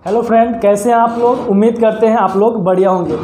Hello friend, कैसे हैं आप लोग। उम्मीद करते हैं आप लोग बढ़िया होंगे।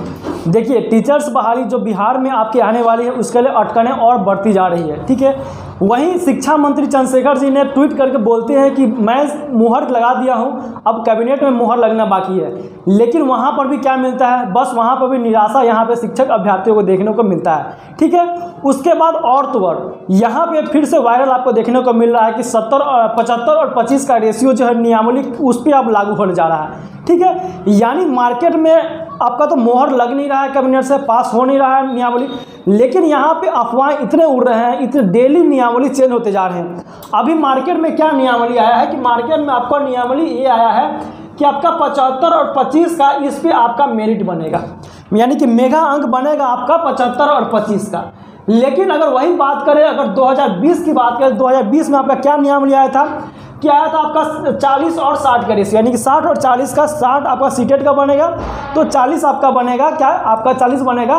देखिए, टीचर्स बहाली जो बिहार में आपके आने वाली है उसके लिए अटकनें और बढ़ती जा रही है। ठीक है, वहीं शिक्षा मंत्री चंद्रशेखर जी ने ट्वीट करके बोलते हैं कि मैं मुहर लगा दिया हूं, अब कैबिनेट में मुहर लगना बाकी है। लेकिन वहां पर भी क्या मिलता है, बस वहां पर भी निराशा यहाँ पे शिक्षक अभ्यर्थियों को देखने को मिलता है। ठीक है, उसके बाद और तो और यहाँ पे फिर से वायरल आपको देखने को मिल रहा है कि 75 और 25 का रेशियो जो है नियमावली उस पर अब लागू होने जा रहा है। ठीक है, यानी मार्केट में आपका तो मोहर लग नहीं रहा है, कैबिनेट से पास हो नहीं रहा है नियमावली, लेकिन यहाँ पे अफवाहें इतने उड़ रहे हैं, इतने डेली नियमावली चेंज होते जा रहे हैं। अभी मार्केट में क्या नियमावली आया है कि मार्केट में आपका नियमावली ये आया है कि आपका 75 और 25 का इस पे आपका मेरिट बनेगा, यानी कि मेगा अंक बनेगा आपका 75 और 25 का। लेकिन अगर वही बात करें, अगर 2020 की बात करें, 2020 में आपका क्या नियमावली आया था, क्या आया था आपका 40 और 60 का रेशियो, यानी कि 60 और 40 का, 60 आपका सीटेट का बनेगा तो 40 आपका बनेगा क्या, आपका 40 बनेगा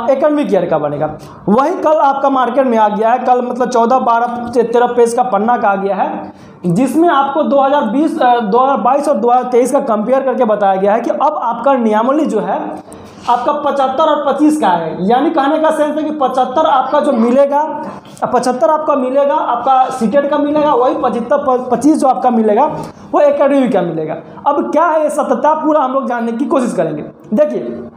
एकेडमिक ईयर का बनेगा। वही कल आपका मार्केट में आ गया है, कल मतलब 14, 12, 13 पेज का पन्ना का आ गया है, जिसमें आपको 2022 और 2023 का कंपेयर करके बताया गया है कि अब आपका नियमावली जो है आपका 75 और 25 का है। यानी कहने का सेंस है कि 75 आपका जो मिलेगा, 75 आपका मिलेगा, आपका सीटेट का मिलेगा, वही 25 जो आपका मिलेगा वो एकेडमिक का मिलेगा। अब क्या है ये सत्यता पूरा हम लोग जानने की कोशिश करेंगे। देखिए,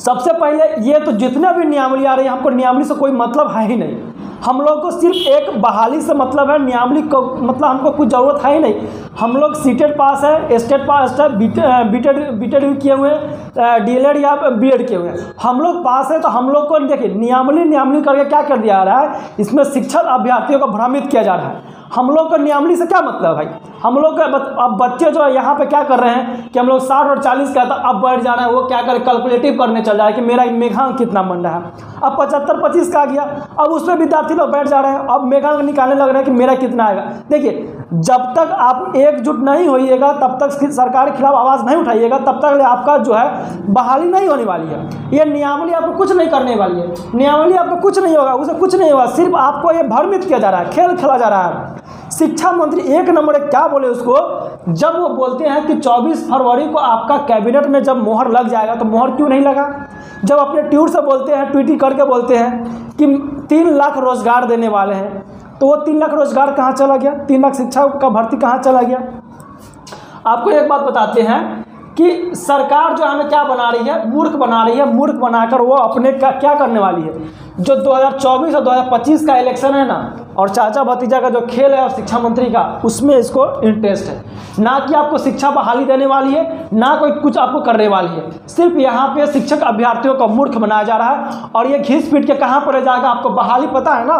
सबसे पहले ये तो जितने भी नियमावली आ रही है, हमको नियमावली से कोई मतलब है ही नहीं। हम लोग को सिर्फ एक बहाली से मतलब है, नियमावली को मतलब हमको कुछ ज़रूरत है ही नहीं। हम लोग सीटेट पास है, स्टेट पास है, बीटेड किए हुए हैं, डीएलएड या बीएड किए हुए हैं, हम लोग पास है। तो हम लोग को देखिए नियमावली करके क्या कर दिया जा रहा है, इसमें शिक्षक अभ्यर्थियों को भ्रमित किया जा रहा है। हम लोग को नियमावली से क्या मतलब भाई, हम लोग अब बच्चे जो है यहाँ पे क्या कर रहे हैं कि हम लोग 60 और 40 का था, अब बढ़ जा रहा है, वो क्या करे कैलकुलेटिव करने चल रहा है कि मेरा मेघांक कितना बन रहा है। अब 75, 25 का आ गया, अब उसमें विद्यार्थी लोग बैठ जा रहे हैं, अब मेघांक निकालने लग रहे हैं कि मेरा कितना आएगा। देखिए, जब तक आप एकजुट नहीं होइएगा, तब तक सरकार के खिलाफ आवाज़ नहीं उठाइएगा, तब तक आपका जो है बहाली नहीं होने वाली है। ये नियमावली आपको कुछ नहीं करने वाली है, नियमावली आपको कुछ नहीं होगा, उसे कुछ नहीं होगा, सिर्फ आपको ये भ्रमित किया जा रहा है, खेल खेला जा रहा है। शिक्षा मंत्री एक नंबर क्या बोले उसको, जब वो बोलते हैं कि 24 फरवरी को आपका कैबिनेट में जब मोहर लग जाएगा, तो मोहर क्यों नहीं लगा। जब अपने ट्वीट से बोलते हैं, ट्वीट करके बोलते हैं कि 3 लाख रोजगार देने वाले हैं, तो वो 3 लाख रोजगार कहाँ चला गया, 3 लाख शिक्षा का भर्ती कहाँ चला गया। आपको एक बात बताते हैं कि सरकार जो हमें क्या बना रही है, मूर्ख बना रही है। मूर्ख बनाकर वो अपने का क्या करने वाली है, जो 2024 और 2025 का इलेक्शन है ना, और चाचा भतीजा का जो खेल है और शिक्षा मंत्री का, उसमें इसको इंटरेस्ट है। ना कि आपको शिक्षा बहाली देने वाली है, ना कोई कुछ आपको करने वाली है। सिर्फ यहाँ पे शिक्षक अभ्यर्थियों को मूर्ख बनाया जा रहा है, और ये घिस पीट के कहाँ पर जाएगा। आपको बहाली पता है ना,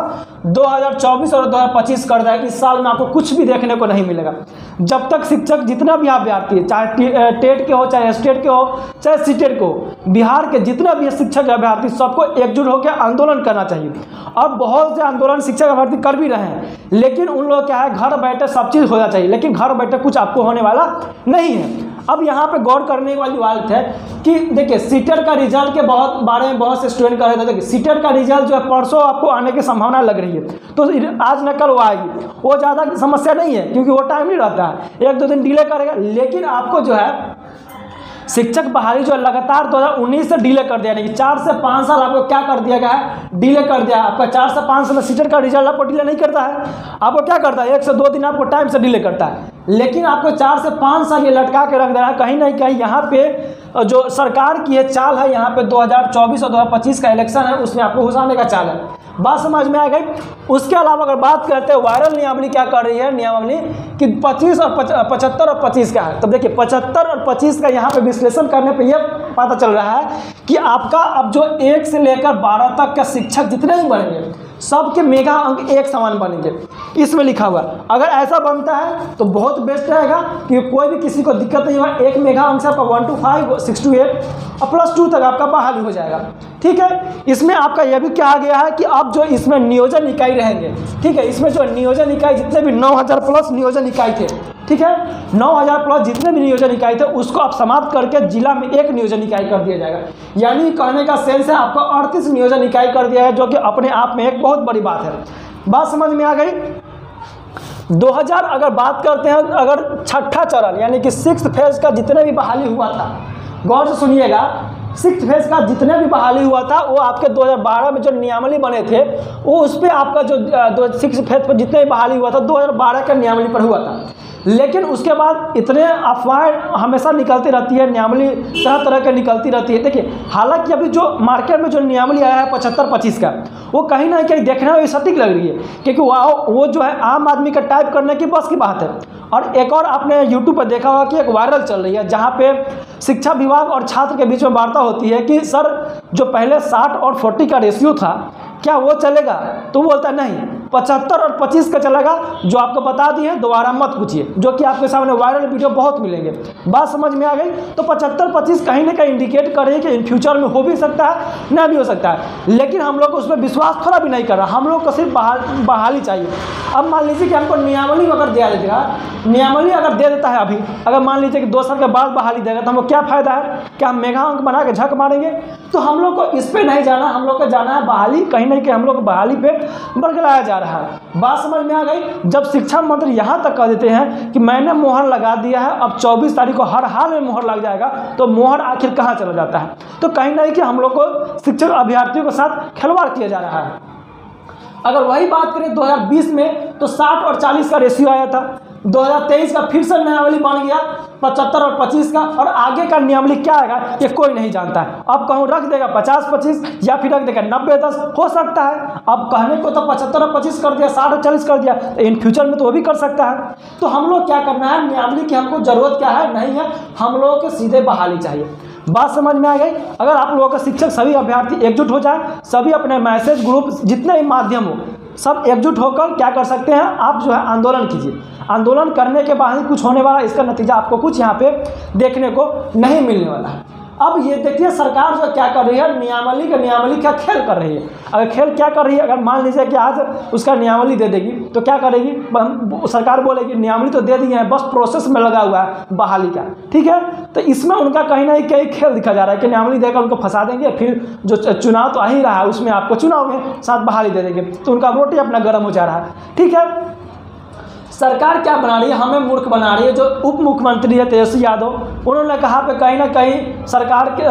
2024 और 2025 कर देगा। इस साल में आपको कुछ भी देखने को नहीं मिलेगा। जब तक शिक्षक जितना भी अभ्यर्थी है, चाहे टेट के हो, चाहे स्टेट के हो, चाहे सीटेट के हो, बिहार के जितने भी शिक्षक अभ्यर्थी, सबको एकजुट होकर आंदोलन करना चाहिए। अब बहुत से आंदोलन शिक्षक अभ्यर्थी कर भी रहे हैं, लेकिन उन लोग क्या है, घर बैठे सब चीज़ हो जाना चाहिए, लेकिन घर बैठे कुछ आपको होने वाला नहीं है। अब यहाँ पे गौर करने वाली बात है कि देखिए, सीटेट का रिजल्ट के बारे में बहुत से स्टूडेंट कर रहे थे। देखिए, सीटेट का रिजल्ट जो है परसों आपको आने की संभावना लग रही है, तो आज न कल वो आएगी, वो ज़्यादा समस्या नहीं है, क्योंकि वो टाइम नहीं रहता है, 1-2 दिन डिले करेगा। लेकिन आपको जो है शिक्षक बहाली जो लगातार 2019 से डिले कर दिया, यानी कि 4 से 5 साल आपको क्या कर दिया गया है, डिले कर दिया है। आपका 4 से 5 साल में सीटेट का रिजल्ट आपको डिले नहीं करता है, आपको क्या करता है, 1 से 2 दिन आपको टाइम से डिले करता है। लेकिन आपको 4 से 5 साल ये लटका के रख दे रहा है। कहीं ना कहीं यहाँ पे जो सरकार की है चाल है, यहाँ पे 2024 और 2025 का इलेक्शन है, उसमें आपको घुसाने का चाल है। बात समझ में आ गई। उसके अलावा अगर बात करते हैं वायरल नियमावली क्या कर रही है, नियमावली कि 25 और 75 और 25 का है। तो देखिए, 75 और 25 का यहाँ पे विश्लेषण करने पे ये पता चल रहा है कि आपका अब जो 1 से लेकर 12 तक का शिक्षक जितने भी बनेंगे, सबके मेगा अंक एक समान बनेंगे, इसमें लिखा हुआ। अगर ऐसा बनता है तो बहुत बेस्ट रहेगा कि कोई भी किसी को दिक्कत नहीं होगा। एक मेगा अंक से आपका 1 to 5, 6 to 8 और +2 तक आपका बहाली हो जाएगा। ठीक है, इसमें आपका यह भी कहा गया है कि अब जो इसमें नियोजन इकाई रहेंगे, ठीक है, इसमें जो नियोजन इकाई जितने भी 9000 प्लस नियोजन इकाई थे, ठीक है, 9000 प्लस जितने भी नियोजन इकाई थे, उसको आप समाप्त करके जिला में 1 नियोजन इकाई कर दिया जाएगा। यानी कहने का सेंस है आपको 38 नियोजन इकाई कर दिया है, जो कि अपने आप में एक बहुत बड़ी बात है। बात समझ में आ गई। 2000 अगर बात करते हैं, अगर छठा चरण यानी कि 6th फेज का जितने भी बहाली हुआ था, गौर से सुनिएगा, 6th फेज का जितने भी बहाली हुआ था वो आपके 2012 में जो नियमावली बने थे वो उस पर आपका जो 6th फेज पर जितने भी बहाली हुआ था 2012 के नियमावली पर हुआ था। लेकिन उसके बाद इतने अफवाहें हमेशा निकलती रहती है, नियमावली तरह तरह के निकलती रहती है। देखिए, हालांकि अभी जो मार्केट में जो नियमावली आया है 75-25 का, वो कहीं ना कहीं देखने में सटीक लग रही है, क्योंकि वो जो है आम आदमी का टाइप करने की बस की बात है। और एक और आपने यूट्यूब पर देखा होगा कि एक वायरल चल रही है, जहाँ पे शिक्षा विभाग और छात्र के बीच में वार्ता होती है कि सर जो पहले 60 और 40 का रेशियो था क्या वो चलेगा, तो वो बोलता है नहीं 75 और 25 का चलेगा। जो आपको बता दिए दोबारा मत पूछिए, जो कि आपके सामने वायरल वीडियो बहुत मिलेंगे। बात समझ में आ गई? तो 75-25 कहीं ना कहीं इंडिकेट कर रही है कि इन फ्यूचर में हो भी सकता है, ना भी हो सकता है। लेकिन हम लोग उस पर विश्वास थोड़ा भी नहीं कर रहा, हम लोग को सिर्फ बहाली चाहिए। अब मान लीजिए कि हमको नियमावली अगर दिया देगा, नियमावली अगर दे देता है अभी, अगर मान लीजिए कि 2 साल के बाद बहाली देगा, तो हमको क्या फ़ायदा है? क्या हम मेगा अंक बना के झक मारेंगे? तो हम लोग को इस पर नहीं जाना, हम लोग को जाना है बहाली, कहीं ना कहीं हम लोग बहाली पे बरगलाया जा रहा है। बात समझ में आ गई? जब शिक्षा मंत्री यहाँ तक कह देते हैं कि मैंने मोहर लगा दिया है, अब 24 तारीख को हर हाल में मोहर लग जाएगा, तो मोहर आखिर कहाँ चला जाता है? तो कहीं ना कहीं हम लोग को शिक्षक अभ्यर्थियों के साथ खिलवाड़ किया जा रहा है। अगर वही बात करें 2020 में तो 60 और 40 का रेशियो आया था, 2023 का फिर से नियमावली बन गया 75 और 25 का, और आगे का नियमावली क्या आएगा ये कोई नहीं जानता है। अब कहूँ रख देगा 50-25 या फिर रख देगा 90-10, हो सकता है। अब कहने को तो 75 और 25 कर दिया, 60 और 40 कर दिया, तो इन फ्यूचर में तो वो भी कर सकता है। तो हम लोग क्या करना है, नियमावली की हमको ज़रूरत क्या है, नहीं है, हम लोगों को सीधे बहाली चाहिए। बात समझ में आ गई? अगर आप लोगों का शिक्षक सभी अभ्यर्थी एकजुट हो जाए, सभी अपने मैसेज ग्रुप जितने भी माध्यम हो सब एकजुट होकर क्या कर सकते हैं, आप जो है आंदोलन कीजिए। आंदोलन करने के बाद ही कुछ होने वाला, इसका नतीजा आपको कुछ यहाँ पे देखने को नहीं मिलने वाला है। अब ये देखिए सरकार जो क्या कर रही है, नियमावली का खेल कर रही है। अगर खेल क्या कर रही है, अगर मान लीजिए कि आज उसका नियमावली दे देगी तो क्या करेगी, सरकार बोलेगी नियमावली तो दे दी है, बस प्रोसेस में लगा हुआ है बहाली का, ठीक है। तो इसमें उनका कहीं ना कहीं खेल दिखा जा रहा है कि नियमावली देकर उनको फंसा देंगे, फिर जो चुनाव तो आ ही रहा है उसमें आपको चुनाव में साथ बहाली दे देंगे, तो उनका रोटी अपना गर्म हो जा रहा है, ठीक है। सरकार क्या बना रही है, हमें मूर्ख बना रही है। जो उप मुख्यमंत्री है तेजस्वी यादव, उन्होंने कहा कि कहीं ना कहीं सरकार के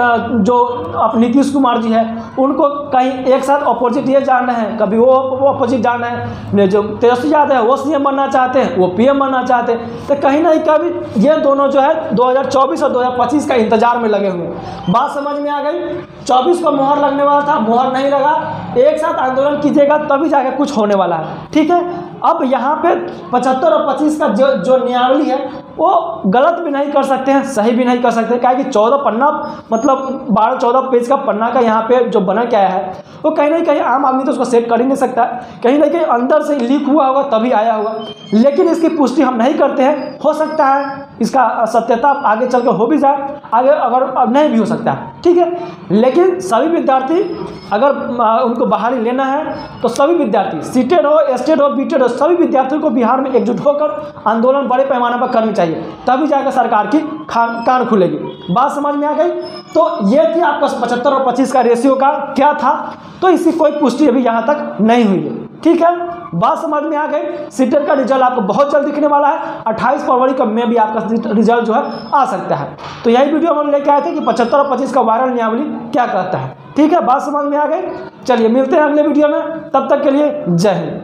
जो नीतीश कुमार जी है उनको कहीं एक साथ अपोजिट ये जान रहे हैं, कभी वो अपोजिट जान रहे हैं। जो तेजस्वी यादव है वो सीएम बनना चाहते हैं, वो पीएम बनना चाहते हैं। तो कहीं ना कहीं ये दोनों जो है 2024 और 2025 का इंतजार में लगे हुए हैं। बात समझ में आ गई? 24 को मोहर लगने वाला था, मोहर नहीं लगा। एक साथ आंदोलन कीजिएगा तभी जाकर कुछ होने वाला है, ठीक है। अब यहाँ पे 75 और 25 का जो नियमावली है वो गलत भी नहीं कर सकते हैं, सही भी नहीं कर सकते, क्या कि 14 पन्ना मतलब 12-14 पेज का पन्ना का यहाँ पे जो बना क्या है वो कहीं ना कहीं आम आदमी तो उसको सेट कर ही नहीं सकता, कहीं ना कहीं अंदर से लीक हुआ होगा तभी आया होगा। लेकिन इसकी पुष्टि हम नहीं करते हैं, हो सकता है इसका सत्यता आगे चल कर हो भी जाए, आगे अगर अब नहीं भी हो सकता है, ठीक है। लेकिन सभी विद्यार्थी अगर उनको बहाली लेना है तो सभी विद्यार्थी सीटेड हो, एस्टेड हो, बीटेड हो, सभी विद्यार्थियों को बिहार में एकजुट होकर आंदोलन बड़े पैमाने पर करनी चाहिए, तभी जाकर सरकार की कान खुलेगी। बात समझ में आ गई? तो ये थी आपका 75 और 25 का रेशियो का क्या था, तो इसकी कोई पुष्टि अभी यहाँ तक नहीं हुई है, ठीक है। बात समझ में आ गई? सीटेट का रिजल्ट आपको बहुत जल्द दिखने वाला है, 28 फरवरी का में भी आपका रिजल्ट जो है आ सकता है। तो यही वीडियो हम लेके आए थे कि 75 और 25 का वायरल नियमावली क्या कहता है, ठीक है। बात समझ में आ गई? चलिए मिलते हैं अगले वीडियो में, तब तक के लिए जय हिंद।